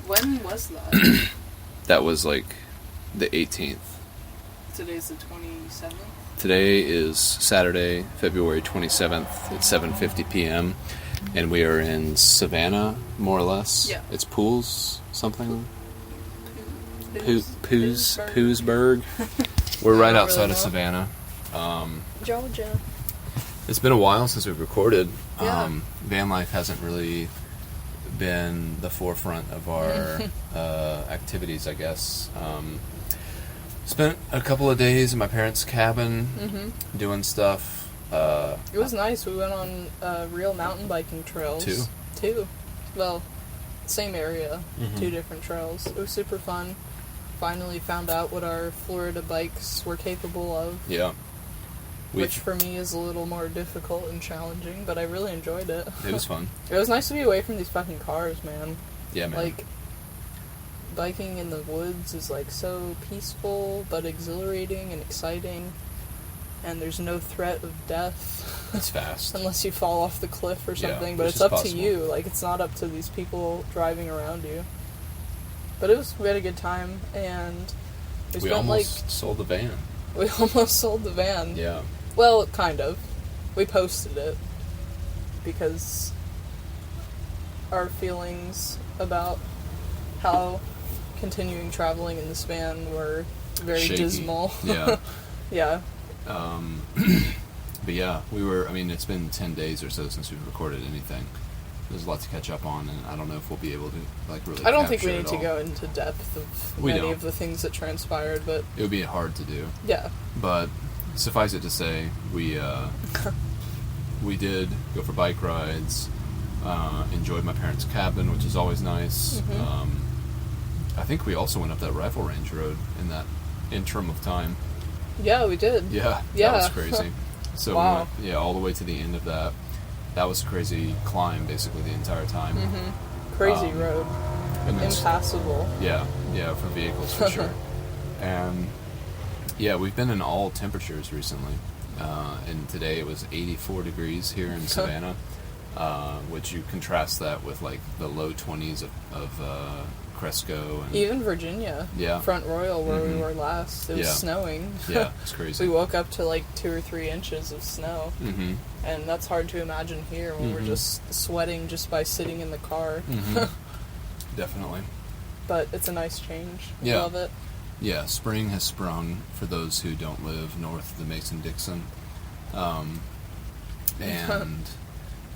When was that? That was like the 18th. Today's the 27th? Today is Saturday, February 27th at 7:50 p.m. And we are in Savannah, more or less. Yeah. It's Pools, something? Poosburg. Poosburg. We're right outside really of Savannah. Georgia. It's been a while since we've recorded. Yeah. Vanlyfe hasn't really been the forefront of our activities, I guess. Spent a couple of days in my parents' cabin doing stuff. It was nice. We went on real mountain biking trails. Two. Well, same area. Two different trails. It was super fun. Finally found out what our Florida bikes were capable of. Yeah. Which for me is a little more difficult and challenging, but I really enjoyed it. It was fun. It was nice to be away from these fucking cars, man. Yeah, man. Like, biking in the woods is, like, so peaceful, but exhilarating and exciting. And there's no threat of death. It's fast. Unless you fall off the cliff or something, Yeah, but which it's is up possible. to you. Like, it's not up to these people driving around you. But we had a good time, and we almost sold the van. We almost sold the van. Yeah. Well, kind of. We posted it because our feelings about how continuing traveling in this van were very Shaky. dismal. Yeah. Yeah. But yeah, it's been 10 days or so since we've recorded anything. There's a lot to catch up on, and I don't know if we'll be able to, like, really I don't think we capture need it to all. go into depth of We many don't. of the things that transpired, but It would be hard to do. yeah. But suffice it to say, we did go for bike rides, enjoyed my parents' cabin, which is always nice. I think we also went up that Rifle Range Road in that interim of time. Yeah, we did. Yeah, Yeah. that was crazy. So Wow. we went, all the way to the end of that. That was a crazy climb, basically, the entire time. Crazy road. And then Impassable. Yeah, for vehicles, for sure. And, yeah, we've been in all temperatures recently. And today it was 84 degrees here in Savannah, which you contrast that with, like, the low 20s of Cresco. And Even Virginia. Yeah. Front Royal, where we were last. It was Yeah. snowing. Yeah, it's crazy. We woke up to like 2 or 3 inches of snow. And that's hard to imagine here when we're just sweating just by sitting in the car. Definitely. But it's a nice change. I Yeah. love it. Yeah, spring has sprung for those who don't live north of the Mason-Dixon. And,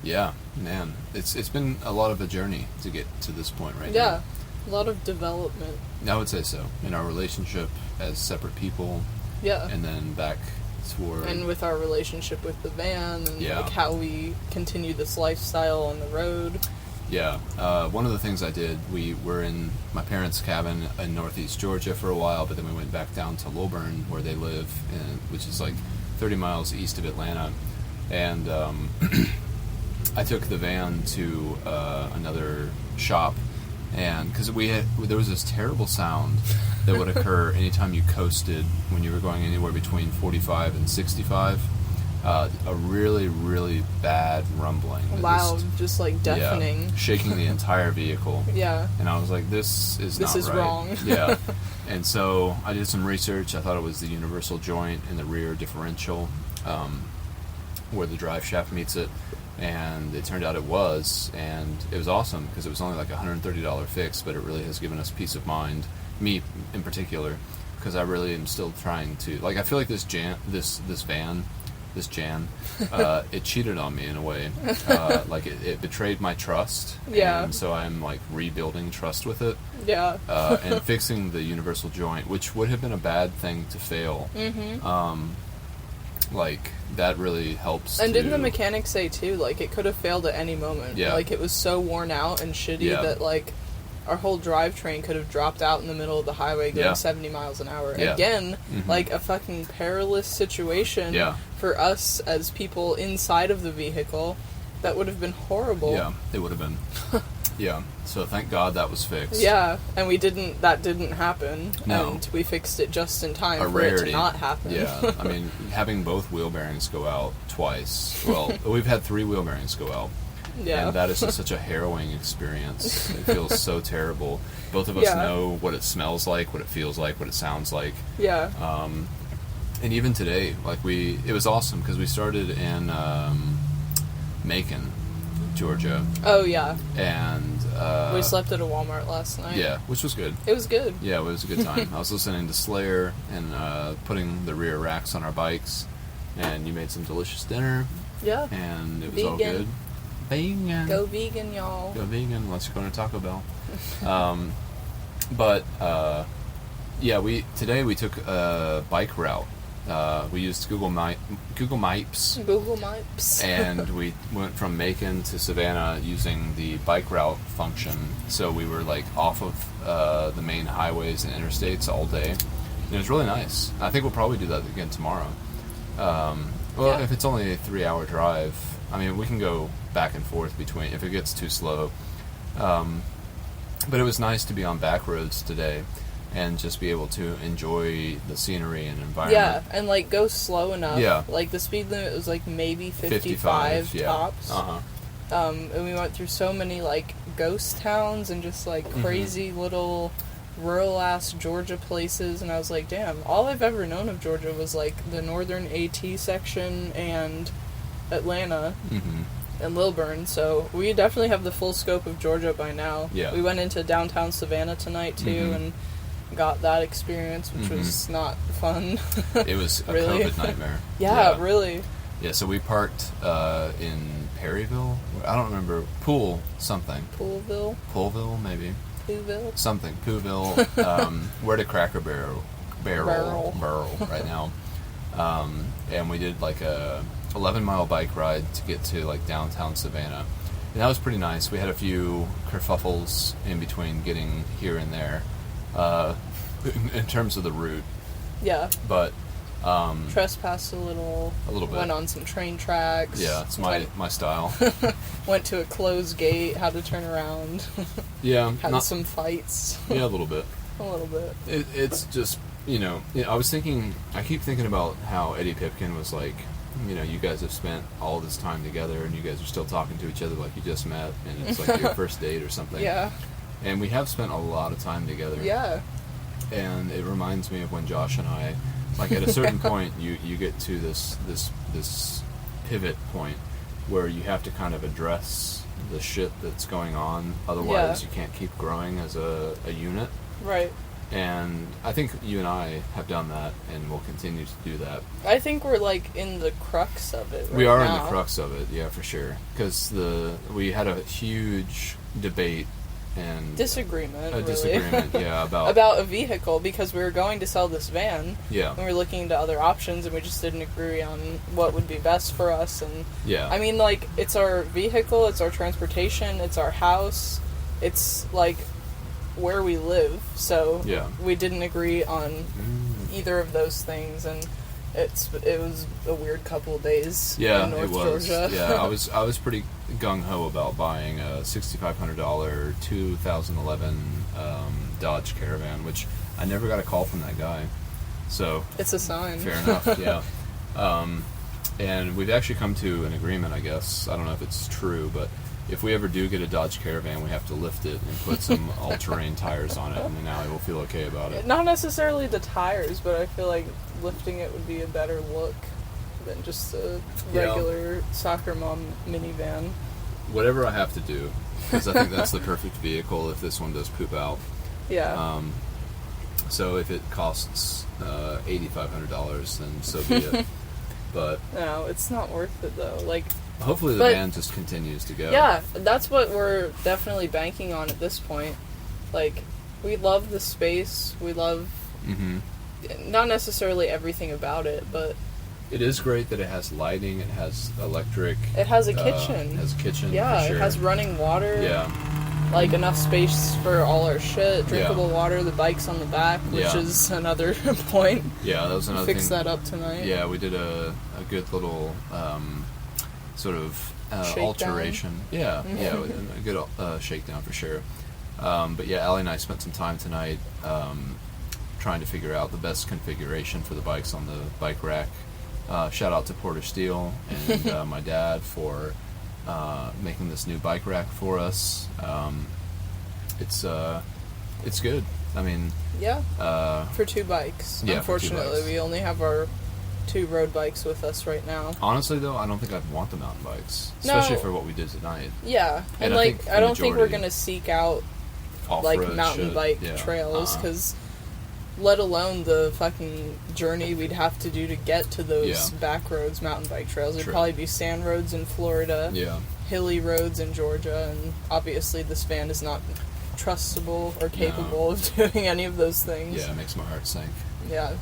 yeah, man, it's been a lot of a journey to get to this point right now. Yeah. A lot of development. I would say so. In our relationship as separate people, Yeah. and then back toward... And with our relationship with the van and Yeah. like how we continue this lifestyle on the road. Yeah. One of the things I did, we were in my parents' cabin in northeast Georgia for a while, but then we went back down to Lilburn, where they live, which is like 30 miles east of Atlanta. And I took the van to another shop, and because there was this terrible sound that would occur anytime you coasted when you were going anywhere between 45 and 65. A really, really bad rumbling. Loud, just like deafening. Yeah, shaking the entire vehicle. Yeah. And I was like, this is not right. wrong. Yeah. And so I did some research. I thought it was the universal joint in the rear differential, where the drive shaft meets it. And it turned out it was, and it was awesome because it was only like a $130 fix, but it really has given us peace of mind, me in particular, because I really am still trying to, like, I feel like this van, it cheated on me in a way. Like, it betrayed my trust. Yeah. And so I'm, like, rebuilding trust with it. Yeah. And fixing the universal joint, which would have been a bad thing to fail. Like, that really helps. And didn't the mechanic say, too, like, it could have failed at any moment? Yeah. Like, it was so worn out and shitty that, like, our whole drivetrain could have dropped out in the middle of the highway going 70 miles an hour. Yeah. Again, like, a fucking perilous situation for us as people inside of the vehicle. That would have been horrible. Yeah, it would have been. Yeah, so thank God that was fixed. Yeah, and that didn't happen. No. And we fixed it just in time A for rarity. it to not happen. Yeah, I mean, having both wheel bearings go out twice. Well, we've had 3 wheel bearings go out. Yeah. And that is just such a harrowing experience. It feels so terrible. Both of us know what it smells like, what it feels like, what it sounds like. Yeah. And even today, like it was awesome because we started in Macon, Georgia. Oh yeah. And we slept at a Walmart last night. Yeah, which was good. It was good. Yeah, it was a good time. I was listening to Slayer and putting the rear racks on our bikes, and you made some delicious dinner. Yeah. And it was vegan. all good. Vegan. Go vegan, y'all. Go vegan unless you're going to Taco Bell. But today we took a bike route. We used Google Maps. Google Maps. And we went from Macon to Savannah using the bike route function. So we were like off of the main highways and interstates all day. And it was really nice. I think we'll probably do that again tomorrow. If it's only a 3-hour drive, I mean, we can go back and forth between if it gets too slow. But it was nice to be on back roads today and just be able to enjoy the scenery and environment. Yeah, and like go slow enough. Yeah. Like the speed limit was like maybe 55 tops. Uh-huh. And we went through so many like ghost towns and just like crazy little rural ass Georgia places, and I was like, damn, all I've ever known of Georgia was like the northern AT section and Atlanta. And Lilburn, so we definitely have the full scope of Georgia by now. Yeah. We went into downtown Savannah tonight, too, and got that experience, which was not fun. It was a really? COVID nightmare. Yeah, really. Yeah, so we parked in Perryville. I don't remember. Poolville, maybe. Pooville? Something. Pooville. We're at a Cracker Barrel right now. And we did like a 11-mile bike ride to get to like downtown Savannah, and that was pretty nice. We had a few kerfuffles in between getting here and there, in terms of the route. Yeah. But trespassed a little bit. Went on some train tracks. Yeah, it's my style. Went to a closed gate. Had to turn around. Yeah. Had some fights. Yeah, a little bit. It's just I keep thinking about how Eddie Pipkin was like, you guys have spent all this time together and you guys are still talking to each other like you just met and it's like your first date or something. Yeah. And we have spent a lot of time together. Yeah. And it reminds me of when Josh and I, like at a certain point, you get to this pivot point where you have to kind of address the shit that's going on. Otherwise, you can't keep growing as a unit. Right. And I think you and I have done that, and we'll continue to do that. I think we're like in the crux of it. We are in the crux of it, yeah, for sure. Because we had a huge debate and disagreement, yeah, about a vehicle, because we were going to sell this van. Yeah. And we were looking into other options, and we just didn't agree on what would be best for us. And yeah, I mean, like, it's our vehicle, it's our transportation, it's our house, it's like where we live, so we didn't agree on either of those things, and it was a weird couple of days in North Georgia. Yeah, I was pretty gung-ho about buying a $6,500 2011 Dodge Caravan, which I never got a call from that guy, so it's a sign. Fair enough. Yeah. And we've actually come to an agreement, I guess. I don't know if it's true, but if we ever do get a Dodge Caravan, we have to lift it and put some all-terrain tires on it, and then Allie will feel okay about it. Not necessarily the tires, but I feel like lifting it would be a better look than just a regular soccer mom minivan. Whatever I have to do, because I think that's the perfect vehicle if this one does poop out. Yeah. So if it costs $8,500, then so be it. But no, it's not worth it though. Like, hopefully the van just continues to go. Yeah, that's what we're definitely banking on at this point. Like, we love the space. We love not necessarily everything about it, but it is great that it has lighting. It has electric. It has a kitchen. It has a kitchen. Yeah, for sure. It has running water. Yeah. Like, enough space for all our shit, drinkable water, the bike's on the back, which is another point. Yeah, that was another thing. Fix that up tonight. Yeah, we did a good little sort of alteration. Yeah, a good shakedown for sure. But yeah, Allie and I spent some time tonight trying to figure out the best configuration for the bikes on the bike rack. Shout out to Porter Steel and my dad for making this new bike rack for us. It's It's good. I mean... Yeah. For 2 bikes. Yeah, unfortunately, we only have our 2 road bikes with us right now. Honestly, though, I don't think I'd want the mountain bikes. Especially for what we did tonight. Yeah. And, I don't think we're going to seek out, mountain bike trails, because... let alone the fucking journey we'd have to do to get to those back roads mountain bike trails. There'd probably be sand roads in Florida, hilly roads in Georgia, and obviously this van is not trustable or capable of doing any of those things. Yeah, it makes my heart sink. Yeah.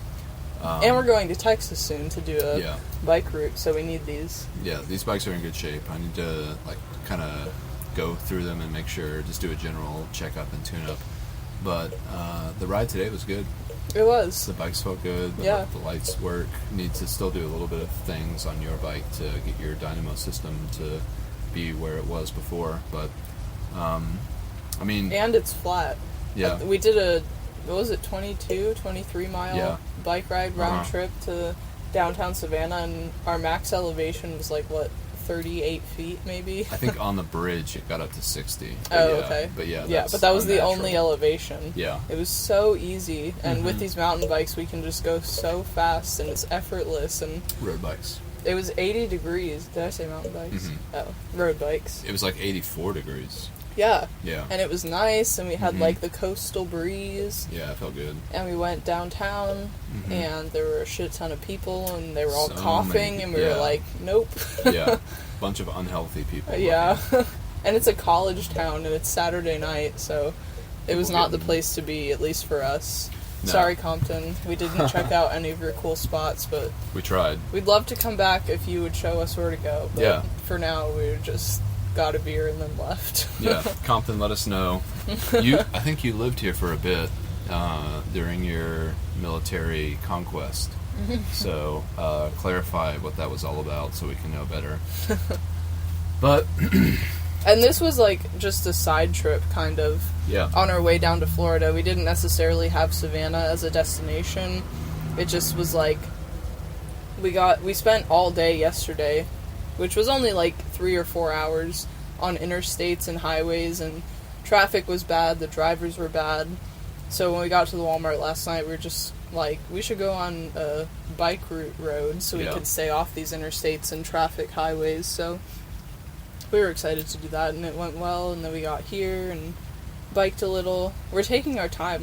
And we're going to Texas soon to do a bike route, so we need these. Yeah, these bikes are in good shape. I need to, kind of go through them and make sure, just do a general checkup and tune-up. But the ride today was good. It was. The bikes felt good. The lights work. Need to still do a little bit of things on your bike to get your dynamo system to be where it was before. But, I mean... And it's flat. Yeah. We did a, 23 mile bike ride round trip to downtown Savannah, and our max elevation was 38 feet, maybe? I think on the bridge it got up to 60. Okay. But but that was the only elevation. Yeah. It was so easy, and with these mountain bikes we can just go so fast, and it's effortless. And road bikes. It was 80 degrees. Did I say mountain bikes? Oh, road bikes. It was 84 degrees. Yeah. Yeah. And it was nice, and we had the coastal breeze. Yeah, it felt good. And we went downtown, and there were a shit ton of people, and they were all coughing, and we were like, nope. Yeah. Bunch of unhealthy people. Yeah. And it's a college town, and it's Saturday night, so it was not the place to be, at least for us. No. Sorry, Compton. We didn't check out any of your cool spots, but... we tried. We'd love to come back if you would show us where to go. But for now, we just got a beer and then left. Yeah. Compton, let us know. I think you lived here for a bit during your military conquest. So, clarify what that was all about so we can know better. But... and this was, just a side trip, kind of. Yeah. On our way down to Florida. We didn't necessarily have Savannah as a destination. It just was, we spent all day yesterday, which was only, 3 or 4 hours, on interstates and highways, and traffic was bad, the drivers were bad. So when we got to the Walmart last night, we were just... we should go on a bike road so we could stay off these interstates and traffic highways, so we were excited to do that, and it went well, and then we got here and biked a little. We're taking our time,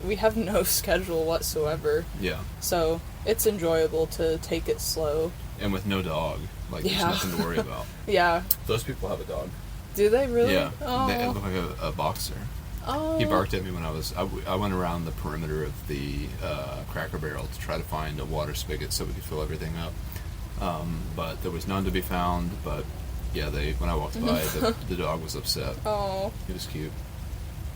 we have no schedule whatsoever. Yeah. So it's enjoyable to take it slow. And with no dog, there's nothing to worry about. Yeah. Those people have a dog. Do they really? Yeah. Oh. They look like a boxer. Oh. He barked at me when I went around the perimeter of the Cracker Barrel to try to find a water spigot so we could fill everything up. But there was none to be found. But yeah, when I walked by, the dog was upset. Oh. He was cute.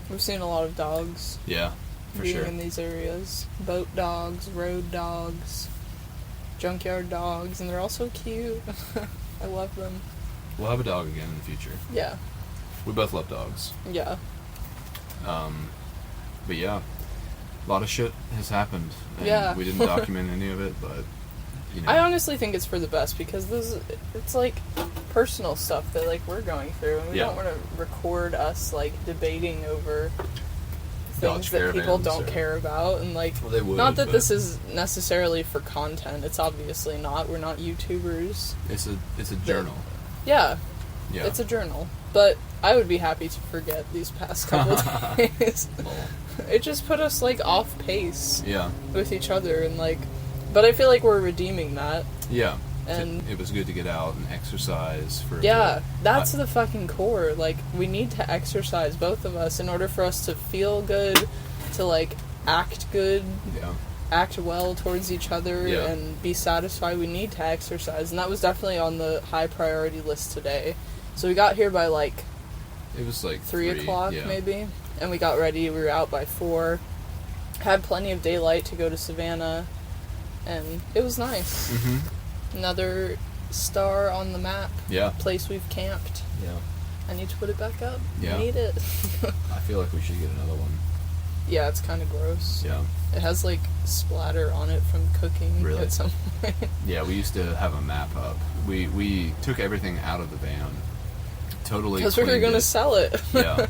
We've seen a lot of dogs. Yeah, for being sure. In these areas, boat dogs, road dogs, junkyard dogs, and they're all so cute. I love them. We'll have a dog again in the future. Yeah. We both love dogs. Yeah. But yeah, a lot of shit has happened. And we didn't document any of it, but, I honestly think it's for the best, because it's, personal stuff that, we're going through, and we don't want to record us, debating over things that people don't care about, and, well, they would, not that this is necessarily for content, it's obviously not, we're not YouTubers. It's a journal. Yeah. It's a journal. But I would be happy to forget these past couple days. It just put us, off pace with each other, and, but I feel like we're redeeming that. Yeah. And it was good to get out and exercise for... Yeah, that's the fucking core. We need to exercise, both of us, in order for us to feel good, to, act good, act well towards each other, and be satisfied. We need to exercise, and that was definitely on the high priority list today. So we got here by, it was 3 o'clock, maybe, and we got ready. We were out by 4. Had plenty of daylight to go to Savannah, and it was nice. Mm-hmm. Another star on the map. Yeah. Place we've camped. Yeah. I need to put it back up. Yeah. I need it. I feel like we should get another one. Yeah, it's kind of gross. Yeah. It has, splatter on it from cooking at some point. Yeah, we used to have a map up. We took everything out of the van. Totally. Because we were going to sell it. Yeah.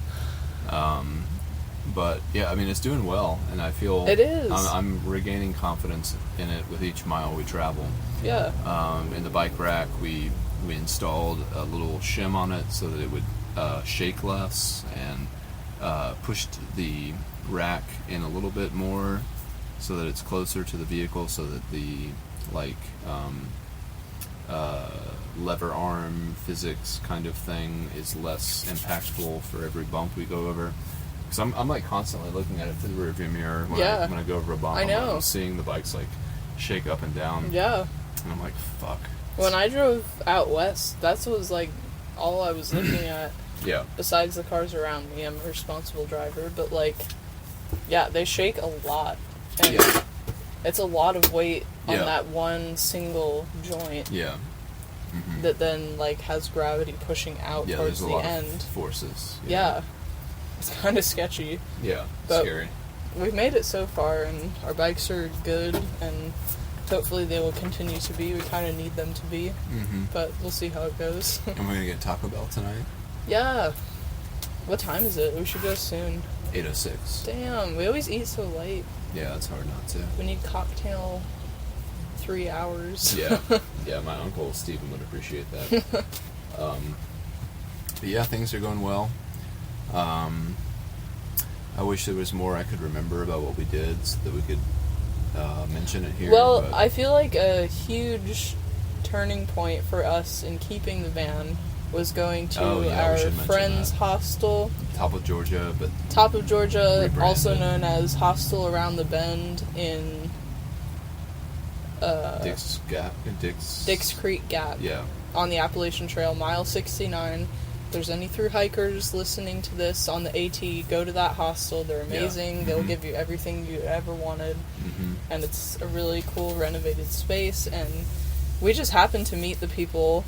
But yeah, I mean, it's doing well, and I feel it is. I'm regaining confidence in it with each mile we travel. Yeah. In the bike rack, we installed a little shim on it so that it would shake less, and pushed the rack in a little bit more so that it's closer to the vehicle, so that the lever arm physics kind of thing is less impactful for every bump we go over. Because I'm like constantly looking at it through the rearview mirror when I go over a bump. I know. I'm seeing the bikes like shake up and down. Yeah. And I'm like, fuck. When I drove out west, that was like all I was looking at. Yeah. Besides the cars around me, I'm a responsible driver, but like, yeah, they shake a lot. And yeah. It's a lot of weight on that one single joint. Yeah. Mm-hmm. That then like has gravity pushing out towards the end. Of forces. Yeah. It's kind of sketchy. Yeah, but scary. We've made it so far, and our bikes are good, and hopefully they will continue to be. We kind of need them to be, but we'll see how it goes. And we're going to get Taco Bell tonight? Yeah. What time is it? We should go soon. 8:06. Damn, we always eat so late. Yeah, it's hard not to. We need cocktail 3 hours. Yeah. Yeah, my uncle Stephen would appreciate that. But yeah, things are going well. I wish there was more I could remember about what we did so that we could mention it here. Well, I feel like a huge turning point for us in keeping the van was going to our friend's hostel. Top of Georgia, also known as Hostel Around the Bend in Dix Creek Gap. Yeah. On the Appalachian Trail, mile 69. If there's any thru hikers listening to this on the AT, go to that hostel. They're amazing. Yeah. They'll give you everything you ever wanted. And it's a really cool renovated space. And we just happened to meet the people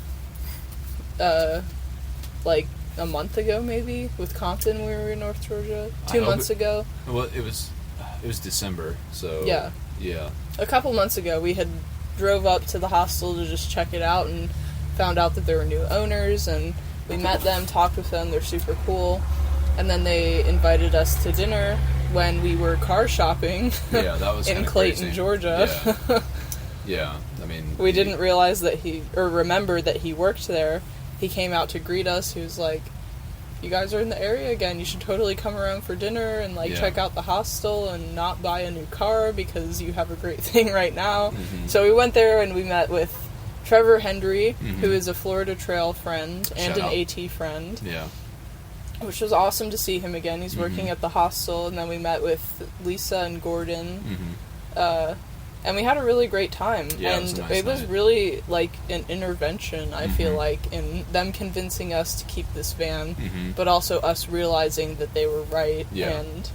like a month ago, maybe, with Compton when we were in North Georgia. 2 months ago. Well, it was December, so... Yeah. Yeah. A couple months ago, we had drove up to the hostel to just check it out and found out that there were new owners, and we met them, talked with them. They're super cool. And then they invited us to dinner when we were car shopping that was in Clayton, crazy. Georgia. Yeah. Yeah, I mean... We didn't realize that remember that he worked there. He came out to greet us. He was like, you guys are in the area again. You should totally come around for dinner and check out the hostel and not buy a new car because you have a great thing right now. So we went there and we met with Trevor Hendry, who is a Florida Trail friend and an AT friend. Yeah. Which was awesome to see him again. He's working at the hostel. And then we met with Lisa and Gordon. And we had a really great time. Yeah, and it was really like an intervention, I feel like, in them convincing us to keep this van, but also us realizing that they were right. Yeah. And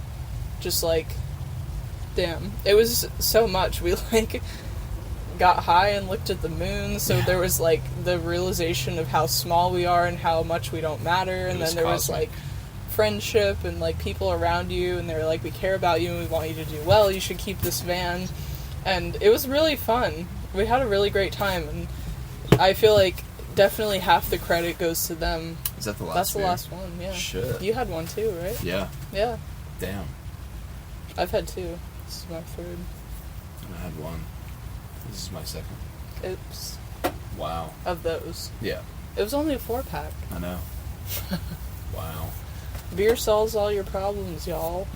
just damn. It was so much. We got high and looked at the moon, so there was the realization of how small we are and how much we don't matter, and then there cosmic. was friendship and people around you, and they were we care about you and we want you to do well, you should keep this van. And it was really fun. We had a really great time, and I feel like definitely half the credit goes to them. Is that the last That's beer? The last one, yeah. Shit. You had one too, right? Yeah. Yeah. Damn. I've had 2. This is my 3rd. I had 1. This is my 2nd. Oops. Wow. Of those. Yeah. It was only a 4-pack. I know. Wow. Beer solves all your problems, y'all.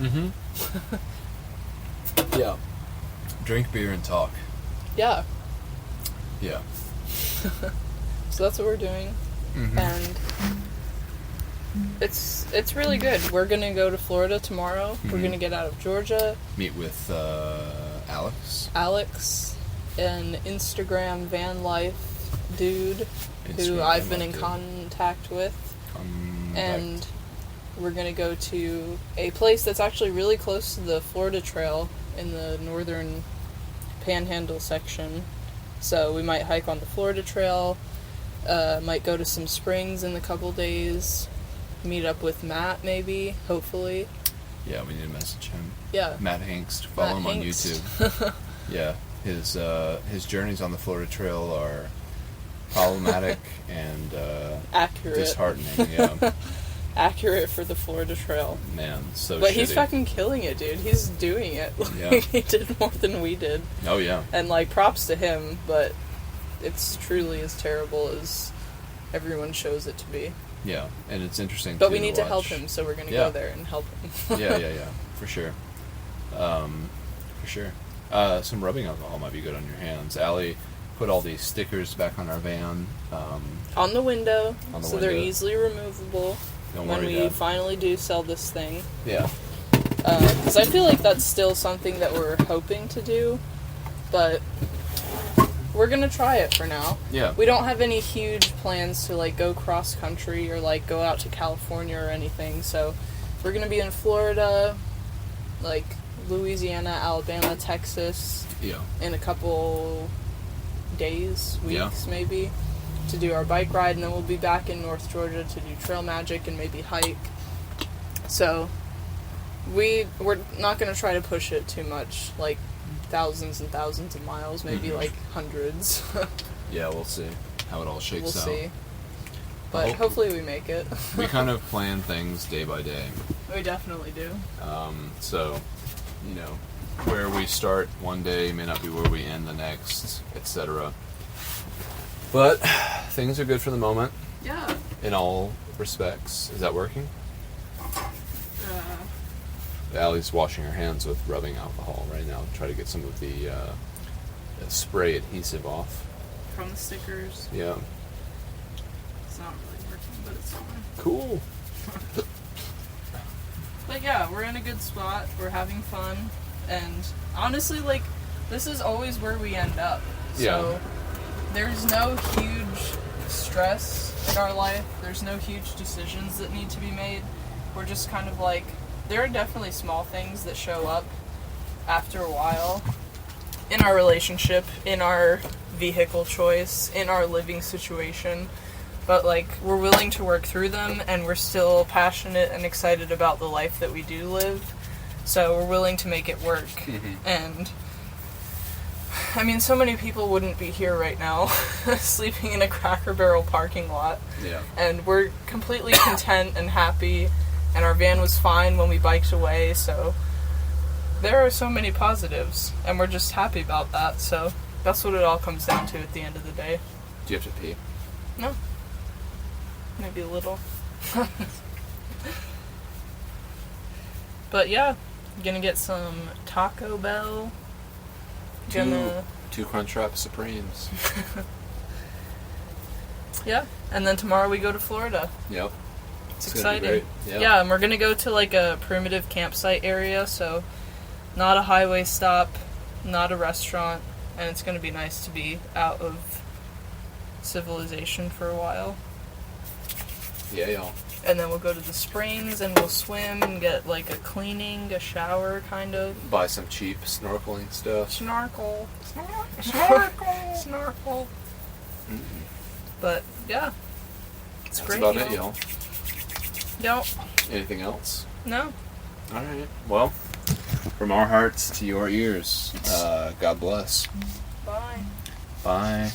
Yeah. Drink beer and talk. Yeah. Yeah. So that's what we're doing. And it's really good. We're going to go to Florida tomorrow. We're going to get out of Georgia. Meet with Alex. Alex, an Instagram Vanlyfe dude who I've been in contact with. And we're going to go to a place that's actually really close to the Florida Trail in the northern Panhandle section. So we might hike on the Florida Trail, might go to some springs in a couple days, meet up with Matt maybe, hopefully. Yeah, we need to message him. Yeah. Matt Hengst. Follow him on YouTube. Yeah. His journeys on the Florida Trail are problematic and accurate. disheartening, yeah. accurate for the Florida Trail. Man, so But shitty. he's fucking killing it, dude. He's doing it. Yeah. He did more than we did. Oh, yeah. And, like, props to him, but it's truly as terrible as everyone shows it to be. Yeah, and it's interesting But too, we need to help watch. him, so we're going to Yeah. go there and help him. yeah, for sure. For sure. Some rubbing alcohol might be good on your hands. Allie put all these stickers back on our van. On the window, On the so they're window. easily removable Don't when worry, we Dad. finally do sell this thing. Yeah. Because I feel like that's still something that we're hoping to do, but we're going to try it for now. Yeah. We don't have any huge plans to, like, go cross-country or, like, go out to California or anything, so we're going to be in Florida, like, Louisiana, Alabama, Texas, Yeah. in a couple days, weeks, Yeah. maybe, to do our bike ride, and then we'll be back in North Georgia to do trail magic and maybe hike. So, we're not going to try to push it too much, like, thousands and thousands of miles, maybe, like, hundreds. Yeah, we'll see how it all shakes We'll out. see. But hopefully we make it. We kind of plan things day by day. We definitely do. So, you know, where we start one day may not be where we end the next, etc. But things are good for the moment Yeah. in all respects. Is that working? Allie's washing her hands with rubbing alcohol right now to try to get some of the spray adhesive off. From the stickers. Yeah. It's not really working, but it's fine. Cool. But yeah, we're in a good spot. We're having fun. And honestly, like, this is always where we end up. So Yeah. there's no huge stress in our life. There's no huge decisions that need to be made. We're just kind of like, there are definitely small things that show up after a while in our relationship, in our vehicle choice, in our living situation. But, like, we're willing to work through them, and we're still passionate and excited about the life that we do live. So we're willing to make it work. And, I mean, so many people wouldn't be here right now sleeping in a Cracker Barrel parking lot. Yeah. And we're completely content and happy, and our van was fine when we biked away, so there are so many positives, and we're just happy about that, so that's what it all comes down to at the end of the day. Do you have to pee? No. Maybe a little. But yeah, gonna get some Taco Bell. Two Crunchwrap Supremes. Yeah, and then tomorrow we go to Florida. Yep. It's It's gonna be exciting. great. Yeah, and we're gonna go to like a primitive campsite area, so not a highway stop, not a restaurant, and it's gonna be nice to be out of civilization for a while. Yeah, y'all. And then we'll go to the springs and we'll swim and get like a cleaning, a shower kind of. Buy some cheap snorkeling stuff. Snorkel. Snorkel. Snorkel. But yeah. It's That's great. about it, y'all. Yep. Anything else? No. Alright. Well, from our hearts to your ears, God bless. Bye. Bye.